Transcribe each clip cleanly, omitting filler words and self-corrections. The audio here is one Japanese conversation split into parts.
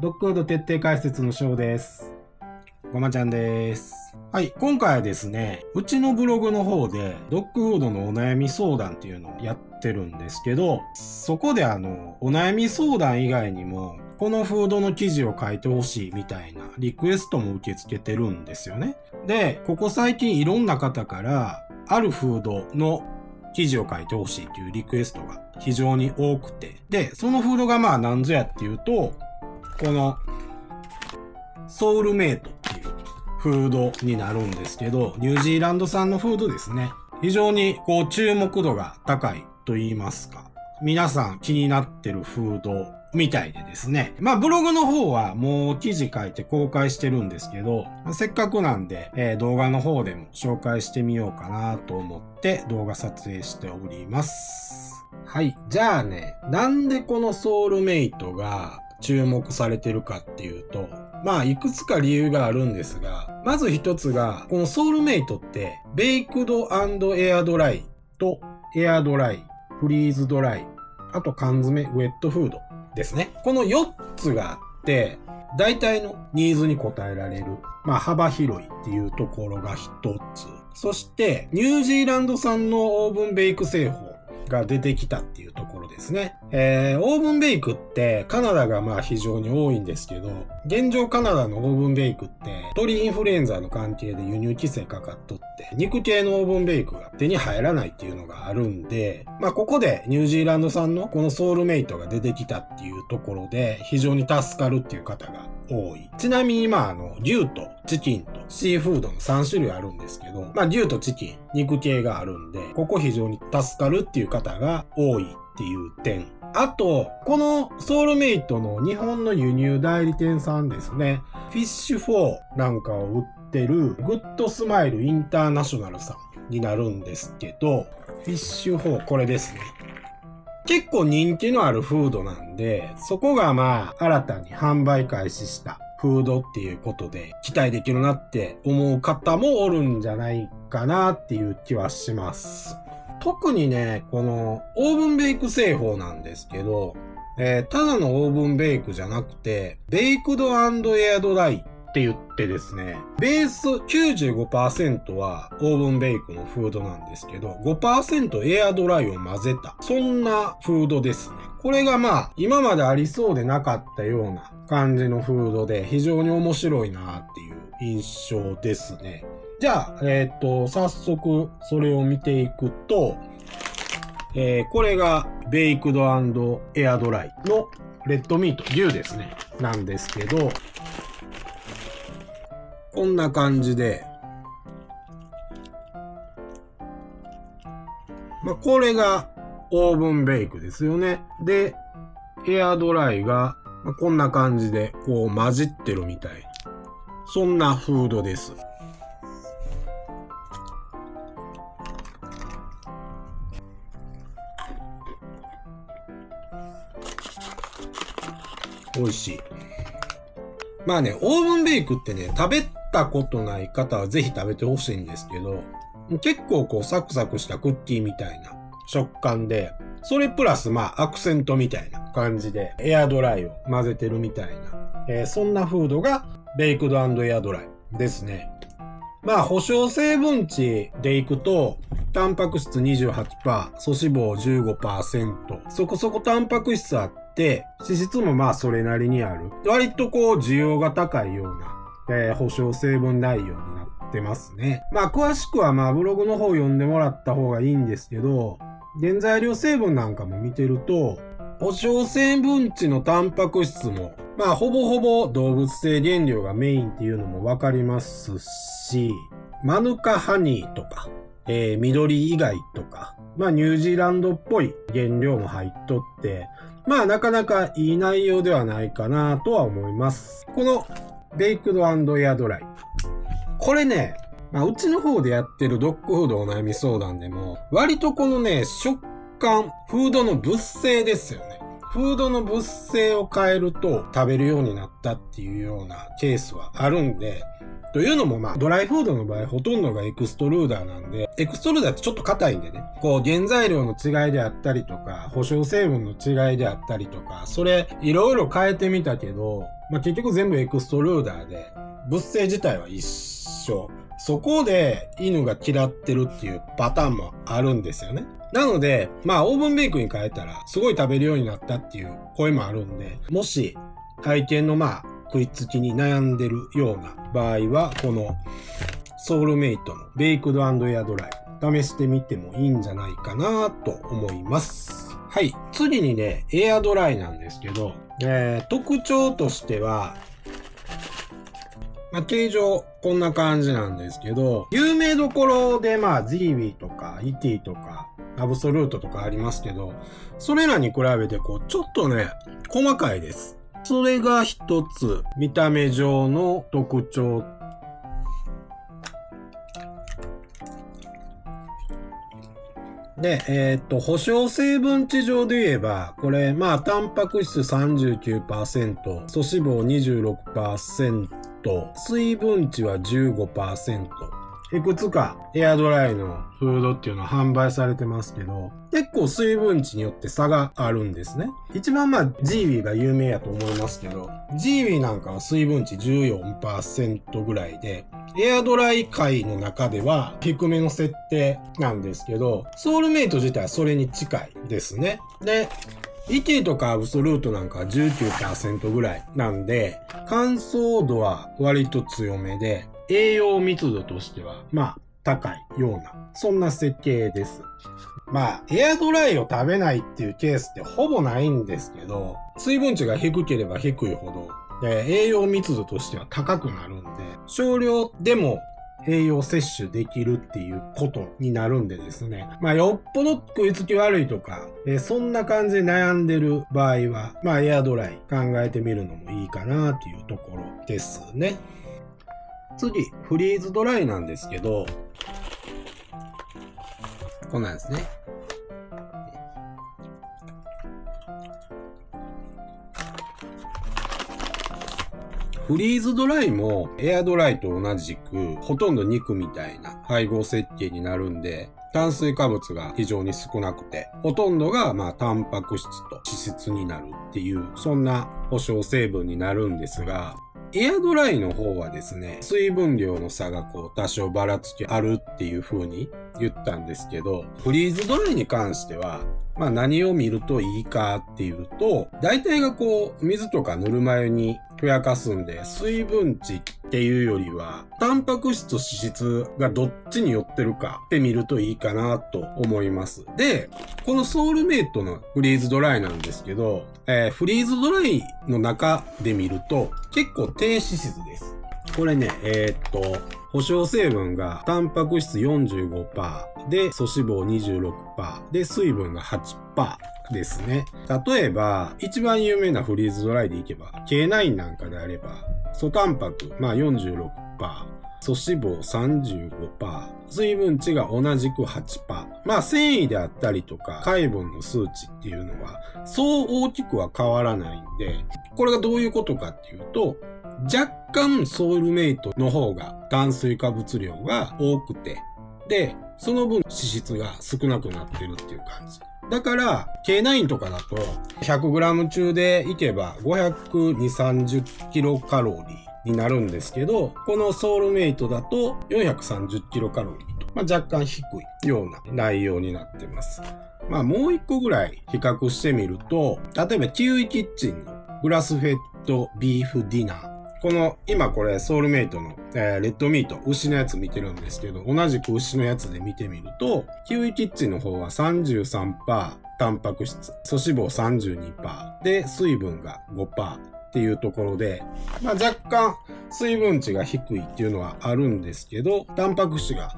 ドッグフード徹底解説の翔です。ごまちゃんです。はい、今回はですね、うちのブログの方でドッグフードのお悩み相談っていうのをやってるんですけど、そこでお悩み相談以外にも、このフードの記事を書いてほしいみたいなリクエストも受け付けてるんですよね。で、ここ最近いろんな方からあるフードの記事を書いてほしいというリクエストが非常に多くて、で、そのフードが何ぞやっていうと、このソウルメイトっていうフードになるんですけど、ニュージーランド産のフードですね。非常に注目度が高いと言いますか、皆さん気になってるフードみたいでですね。ブログの方はもう記事書いて公開してるんですけど、せっかくなんで、動画の方でも紹介してみようかなと思って動画撮影しております。はい。じゃあね、なんでこのソウルメイトが注目されてるかっていうと、いくつか理由があるんですが、まず一つが、このソウルメイトって、ベイクド&エアドライとエアドライ、フリーズドライ、あと缶詰、ウェットフードですね。この4つがあって、大体のニーズに応えられる、幅広いっていうところが一つ。そして、ニュージーランド産のオーブンベイク製法が出てきたっていうところですね。オーブンベイクってカナダが非常に多いんですけど、現状カナダのオーブンベイクって鳥インフルエンザの関係で輸入規制かかっとって、肉系のオーブンベイクが手に入らないっていうのがあるんで、ここでニュージーランド産のこのソウルメイトが出てきたっていうところで非常に助かるっていう方が多い。ちなみに牛とチキンとシーフードの3種類あるんですけど、牛とチキン、肉系があるんで、ここ非常に助かるっていう方が多いっていう点。あと、このソウルメイトの日本の輸入代理店さんですね。フィッシュ4なんかを売ってるグッドスマイルインターナショナルさんになるんですけど、フィッシュ4これですね。結構人気のあるフードなんで、そこが新たに販売開始したフードっていうことで期待できるなって思う方もおるんじゃないかなっていう気はします。特にね、このオーブンベイク製法なんですけど、ただのオーブンベイクじゃなくて、ベイクド&エアドライって言ってですね、ベース 95% はオーブンベイクのフードなんですけど、5% エアドライを混ぜた、そんなフードですね。これが今までありそうでなかったような感じのフードで、非常に面白いなっていう印象ですね。じゃあ、早速それを見ていくと、これがベイクド&エアドライのレッドミート、牛ですね。なんですけど、こんな感じで、これがオーブンベイクですよね。で、エアドライが、こんな感じで混じってるみたいな。そんなフードです。美味しい。オーブンベイクってね、食べたことない方はぜひ食べてほしいんですけど、結構サクサクしたクッキーみたいな食感で、それプラスアクセントみたいな感じでエアドライを混ぜてるみたいな、そんなフードがベイクド&エアドライですね。保証成分値でいくと、タンパク質 28%、素脂肪 15%、そこそこタンパク質あって、脂質もそれなりにある。割と需要が高いような、保証成分内容になってますね。詳しくはブログの方読んでもらった方がいいんですけど、原材料成分なんかも見てると、保証成分値のタンパク質も、ほぼほぼ動物性原料がメインっていうのもわかりますし、マヌカハニーとか、緑以外とか、ニュージーランドっぽい原料も入っとって、なかなかいい内容ではないかなとは思います。このベイクド&エアドライ。これね、うちの方でやってるドッグフードお悩み相談でも、割とこのね、食感、フードの物性ですよね。フードの物性を変えると食べるようになったっていうようなケースはあるんで、というのもドライフードの場合ほとんどがエクストルーダーなんで、エクストルーダーってちょっと硬いんでね、原材料の違いであったりとか、保証成分の違いであったりとか、それいろいろ変えてみたけど、結局全部エクストルーダーで、物性自体は一緒。そこで犬が嫌ってるっていうパターンもあるんですよね。なので、オーブンベークに変えたらすごい食べるようになったっていう声もあるんで、もし愛犬の食いつきに悩んでるような場合は、このソウルメイトのベイクド&エアドライ試してみてもいいんじゃないかなと思います。はい。次にね、エアドライなんですけど、特徴としては、形状こんな感じなんですけど、有名どころでジービーとかイティとかアブソルートとかありますけど、それらに比べてちょっとね、細かいです。それが一つ、見た目上の特徴。で、保証成分値上で言えば、これ、タンパク質 39%、素脂肪 26%、水分値は 15%。いくつかエアドライのフードっていうのは販売されてますけど、結構水分値によって差があるんですね。一番ジービーが有名やと思いますけど、ジービーなんかは水分値 14% ぐらいで、エアドライ界の中では低めの設定なんですけど、ソウルメイト自体はそれに近いですね。で、イティとかアブソルートなんかは 19% ぐらいなんで、乾燥度は割と強めで、栄養密度としては、高いような、そんな設計です。エアドライを食べないっていうケースってほぼないんですけど、水分値が低ければ低いほど、栄養密度としては高くなるんで、少量でも栄養摂取できるっていうことになるんでですね。よっぽど食いつき悪いとか、そんな感じで悩んでる場合は、エアドライ考えてみるのもいいかなっていうところですね。次、フリーズドライなんですけど、こんなんですね。フリーズドライもエアドライと同じくほとんど肉みたいな配合設計になるんで、炭水化物が非常に少なくて、ほとんどがタンパク質と脂質になるっていう、そんな保証成分になるんですが、エアドライの方はですね、水分量の差が多少ばらつきあるっていう風に言ったんですけど、フリーズドライに関しては、何を見るといいかっていうと、大体が水とかぬるま湯にふやかすんで、水分値っていうよりは、タンパク質と脂質がどっちに寄ってるかって見るといいかなと思います。で、このソウルメイトのフリーズドライなんですけど、フリーズドライの中で見ると、結構低脂質です。これね、保証成分がタンパク質 45% で素脂肪 26% で水分が 8% ですね。例えば一番有名なフリーズドライでいけば K9 なんかであれば素タンパク46%素脂肪 35% 水分値が同じく 8%。繊維であったりとか海分の数値っていうのはそう大きくは変わらないんで、これがどういうことかっていうと、若干ソウルメイトの方が炭水化物量が多くて、で、その分脂質が少なくなってるっていう感じ。だから、K9 とかだと 100g 中でいけば520、30キロカロリーになるんですけど、このソウルメイトだと430キロカロリーと、若干低いような内容になってます。もう一個ぐらい比較してみると、例えばキウイキッチンのグラスフェッドビーフディナー。この、今これソウルメイトの、レッドミート、牛のやつ見てるんですけど、同じく牛のやつで見てみると、キウイキッチンの方は 33% タンパク質、素脂肪 32% で、水分が 5%。っていうところで、若干水分値が低いっていうのはあるんですけど、タンパク質が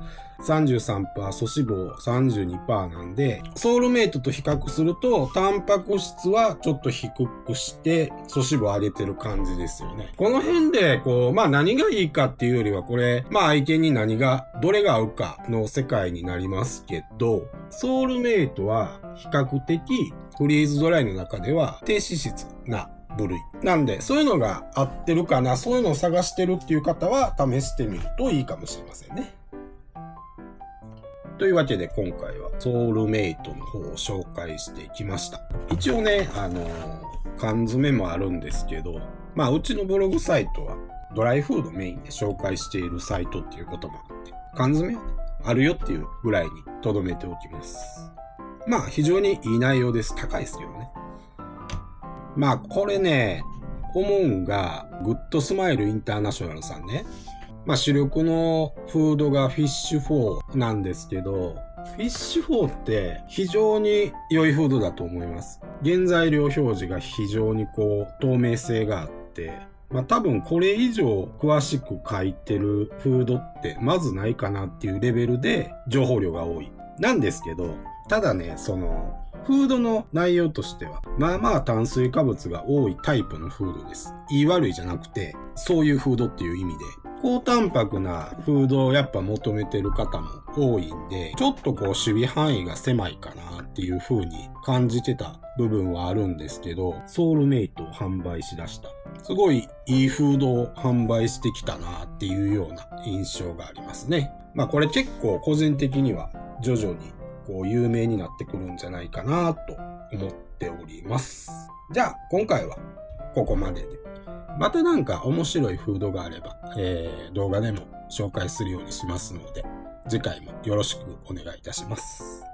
33%、素脂肪 32% なんで、ソウルメイトと比較すると、タンパク質はちょっと低くして、素脂肪を上げてる感じですよね。この辺で、何がいいかっていうよりは、これ、相手にどれが合うかの世界になりますけど、ソウルメイトは比較的、フリーズドライの中では低脂質な部類。なんで、そういうのが合ってるかな、そういうのを探してるっていう方は試してみるといいかもしれませんね。というわけで今回はソウルメイトの方を紹介してきました。一応ね、缶詰もあるんですけど、うちのブログサイトはドライフードメインで紹介しているサイトっていうこともあって、缶詰あるよっていうぐらいに留めておきます。非常にいい内容です。高いですけどね。これね、思うんが、グッドスマイルインターナショナルさんね。主力のフードがフィッシュ4なんですけど、フィッシュ4って非常に良いフードだと思います。原材料表示が非常に透明性があって、多分これ以上詳しく書いてるフードってまずないかなっていうレベルで情報量が多い。なんですけど、ただね、フードの内容としては、炭水化物が多いタイプのフードです。言い悪いじゃなくて、そういうフードっていう意味で、高タンパクなフードをやっぱ求めてる方も多いんで、ちょっと守備範囲が狭いかなっていう風に感じてた部分はあるんですけど、ソウルメイトを販売しだした。すごいいいフードを販売してきたなっていうような印象がありますね。これ結構個人的には徐々に有名になってくるんじゃないかなと思っております。じゃあ今回はここまでで。また面白いフードがあれば、動画でも紹介するようにしますので、次回もよろしくお願いいたします。